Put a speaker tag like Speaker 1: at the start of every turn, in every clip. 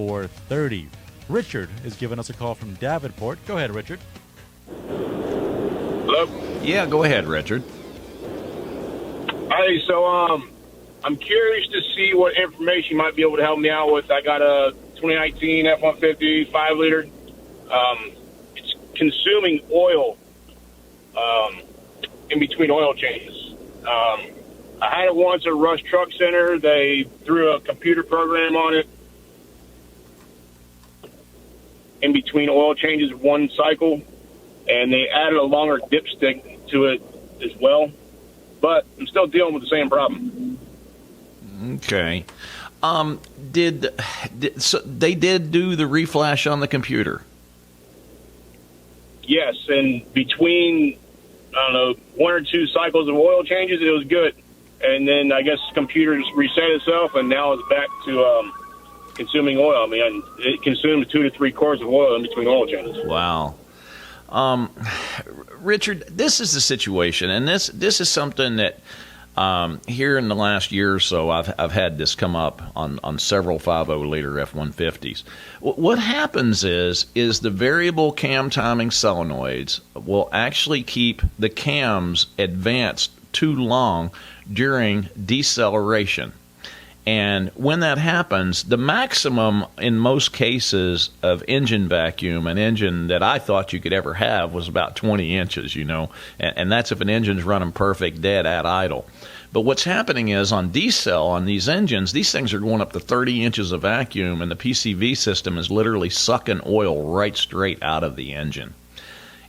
Speaker 1: 430. Richard is giving us a call from Davenport. Go ahead, Richard.
Speaker 2: Hello?
Speaker 3: Yeah, go ahead, Richard.
Speaker 2: Hey, so I'm curious to see what information you might be able to help me out with. I got a 2019 F-150 5-liter. It's consuming oil in between oil changes. I had it once at Rush Truck Center. They threw a computer program on it in between oil changes one cycle, and they added a longer dipstick to it as well. But I'm still dealing with the same problem.
Speaker 3: Okay. So they did do the reflash on the computer?
Speaker 2: Yes, and between, I don't know, one or two cycles of oil changes, it was good. And then I guess the computer just reset itself, and now it's back to consuming oil. I mean, it consumed 2 to 3 quarts of oil in between oil changes.
Speaker 3: Wow. Richard, this is the situation, and this is something that here in the last year or so I've had this come up on several 5.0-liter F-150s. What happens is the variable cam timing solenoids will actually keep the cams advanced too long during deceleration. And when that happens, the maximum in most cases of engine vacuum, an engine that I thought you could ever have, was about 20 inches, and that's if an engine's running perfect dead at idle. But what's happening is on decel on these engines, these things are going up to 30 inches of vacuum, and the PCV system is literally sucking oil right straight out of the engine.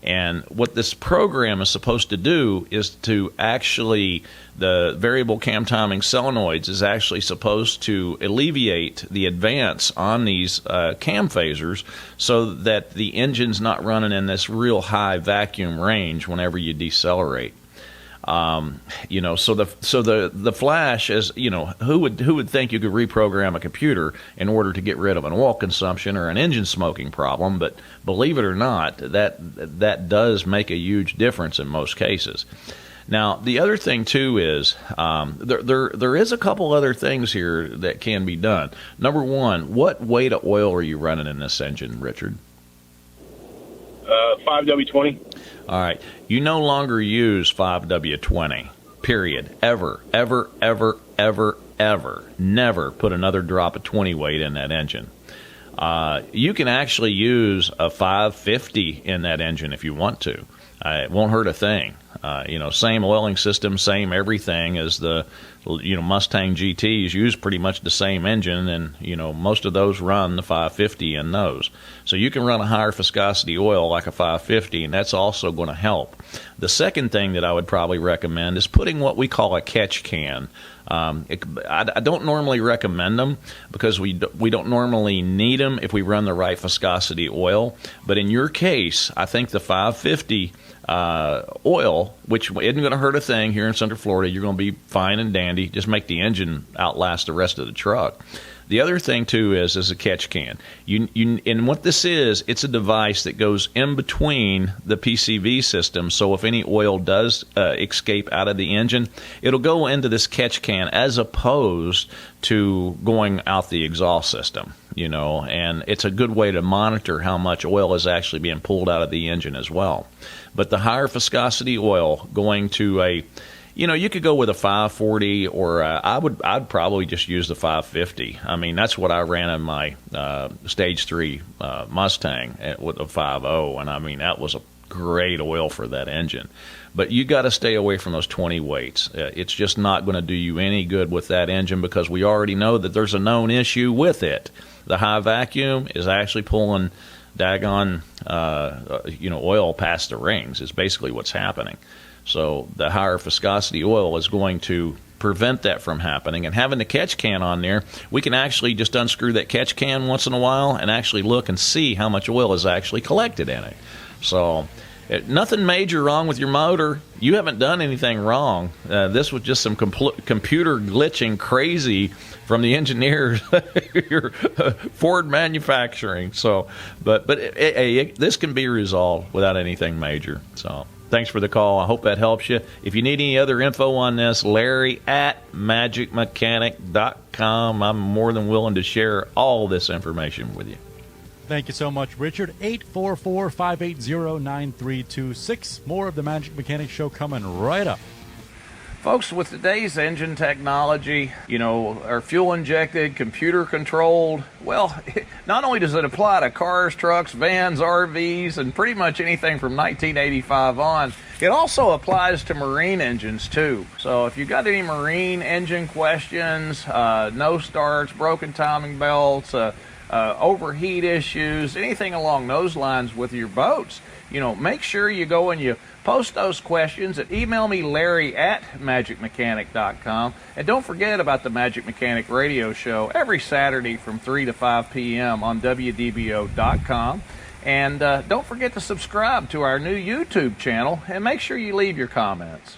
Speaker 3: And what this program is supposed to do is to actually, the variable cam timing solenoids is actually supposed to alleviate the advance on these cam phasers so that the engine's not running in this real high vacuum range whenever you decelerate. So the flash is, who would think you could reprogram a computer in order to get rid of an oil consumption or an engine smoking problem? But believe it or not, that does make a huge difference in most cases. Now, the other thing too is there is a couple other things here that can be done. Number one, what weight of oil are you running in this engine, Richard?
Speaker 2: 5W20.
Speaker 3: All right. You no longer use 5W20, period. Ever. Never put another drop of 20 weight in that engine. You can actually use a 550 in that engine if you want to. It won't hurt a thing. Same oiling system, same everything as the, Mustang GTs use pretty much the same engine, and, most of those run the 550 in those. So you can run a higher viscosity oil like a 550, and that's also going to help. The second thing that I would probably recommend is putting what we call a catch can. I don't normally recommend them because we don't normally need them if we run the right viscosity oil. But in your case, I think the 550 oil, which isn't going to hurt a thing here in Central Florida, you're going to be fine and dandy. Just make the engine outlast the rest of the truck. The other thing, too, is a catch can. And what this is, it's a device that goes in between the PCV system, so if any oil does escape out of the engine, it'll go into this catch can as opposed to going out the exhaust system, and it's a good way to monitor how much oil is actually being pulled out of the engine as well. But the higher viscosity oil going to a you could go with a 540, or I'd probably just use the 550. I mean, that's what I ran in my Stage 3 Mustang with a 5.0, and I mean, that was a great oil for that engine. But you got to stay away from those 20 weights. It's just not going to do you any good with that engine because we already know that there's a known issue with it. The high vacuum is actually pulling daggone oil past the rings is basically what's happening. So the higher viscosity oil is going to prevent that from happening. And having the catch can on there, we can actually just unscrew that catch can once in a while and actually look and see how much oil is actually collected in it. So nothing major wrong with your motor. You haven't done anything wrong. This was just some computer glitching crazy from the engineers, Ford Manufacturing. So, but this can be resolved without anything major. So. Thanks for the call. I hope that helps you. If you need any other info on this, Larry at magicmechanic.com. I'm more than willing to share all this information with you.
Speaker 1: Thank you so much, Richard. 844-580-9326. More of the Magic Mechanic Show coming right up.
Speaker 3: Folks, with today's engine technology, are fuel injected, computer controlled, well, not only does it apply to cars, trucks, vans, RVs, and pretty much anything from 1985 on, it also applies to marine engines too. So if you've got any marine engine questions, no starts, broken timing belts, overheat issues, anything along those lines with your boats, make sure you go and you post those questions and email me, Larry at magicmechanic.com. And don't forget about the Magic Mechanic Radio Show every Saturday from 3 to 5 p.m. on WDBO.com. And don't forget to subscribe to our new YouTube channel and make sure you leave your comments.